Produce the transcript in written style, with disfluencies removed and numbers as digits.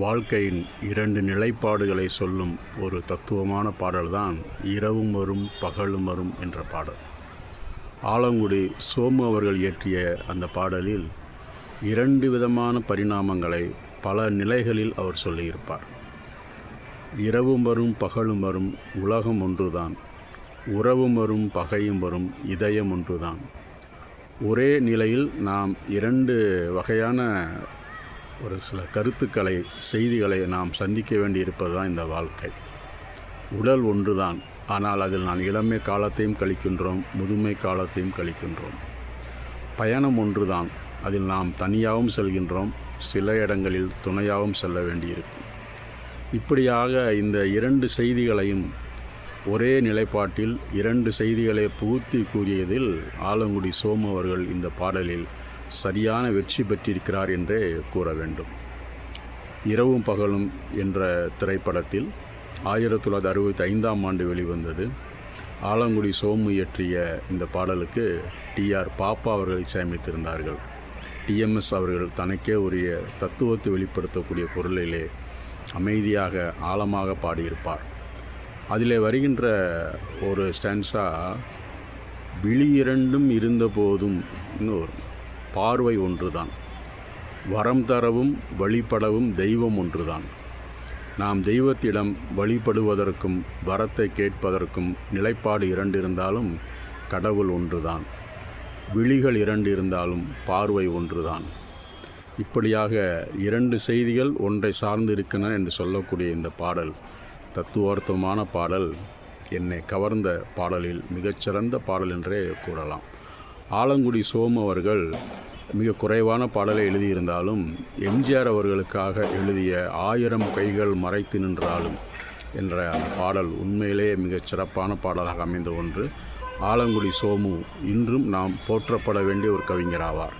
வாழ்க்கையின் இரண்டு நிலைப்பாடுகளை சொல்லும் ஒரு தத்துவமான பாடல்தான் இரவும் வரும் பகலும் வரும் என்ற பாடல். ஆலங்குடி சோமு அவர்கள் இயற்றிய அந்த பாடலில் இரண்டு விதமான பரிணாமங்களை பல நிலைகளில் அவர் சொல்லியிருப்பார். இரவும் வரும் பகலும் வரும், உலகம் ஒன்றுதான். உறவும் வரும் பகையும் வரும், இதயம் ஒன்றுதான். ஒரே நிலையில் நாம் இரண்டு வகையான ஒரு சில கருத்துக்களை, செய்திகளை நாம் சந்திக்க வேண்டியிருப்பது தான் இந்த வாழ்க்கை. உடல் ஒன்றுதான், ஆனால் அதில் நான் இளமை காலத்தையும் கழிக்கின்றோம், முதுமை காலத்தையும் கழிக்கின்றோம். பயணம் ஒன்றுதான், அதில் நாம் தனியாகவும் செல்கின்றோம், சில இடங்களில் துணையாகவும் செல்ல வேண்டியிருக்கும். இப்படியாக இந்த இரண்டு செய்திகளையும் ஒரே நிலைப்பாட்டில் இரண்டு செய்திகளை புகுத்தி கூறியதில் ஆலங்குடி சோமு அவர்கள் இந்த பாடலில் சரியான வெற்றி பெற்றிருக்கிறார் என்றே கூற வேண்டும். இரவும் பகலும் என்ற திரைப்படத்தில் 1965ஆம் ஆண்டு வெளிவந்தது. ஆலங்குடி சோமு இயற்றிய இந்த பாடலுக்கு TR பாப்பா அவர்கள் இசையமைத்திருந்தார்கள். TMS அவர்கள் தனக்கே உரிய தத்துவத்தை வெளிப்படுத்தக்கூடிய குரலிலே அமைதியாக ஆழமாக பாடியிருப்பார். அதிலே வருகின்ற ஒரு ஸ்டான்ஸா, விழி இரண்டும் இருந்தபோதும் இன்னொரு பார்வை ஒன்றுதான், வரம் தரவும் வழிபடவும் தெய்வம் ஒன்றுதான். நாம் தெய்வத்திடம் வழிபடுவதற்கும் வரத்தை கேட்பதற்கும் நிலைப்பாடு இரண்டு இருந்தாலும் கடவுள் ஒன்றுதான். விழிகள் இரண்டு இருந்தாலும் பார்வை ஒன்றுதான். இப்படியாக இரண்டு செய்திகள் ஒன்றை சார்ந்து இருக்கின்றன என்று சொல்லக்கூடிய இந்த பாடல், தத்துவார்த்தமான பாடல், என்னை கவர்ந்த பாடலில் மிகச்சிறந்த பாடல் என்றே கூறலாம். ஆலங்குடி சோமு அவர்கள் மிக குறைவான பாடலை எழுதியிருந்தாலும் எம்ஜிஆர் அவர்களுக்காக எழுதிய 1000 கைகள் மறைத்து நின்றாலும் என்ற அந்த பாடல் உண்மையிலே மிகச் சிறப்பான பாடலாக அமைந்த ஒன்று. ஆலங்குடி சோமு இன்றும் நாம் போற்றப்பட வேண்டிய ஒரு கவிஞராவார்.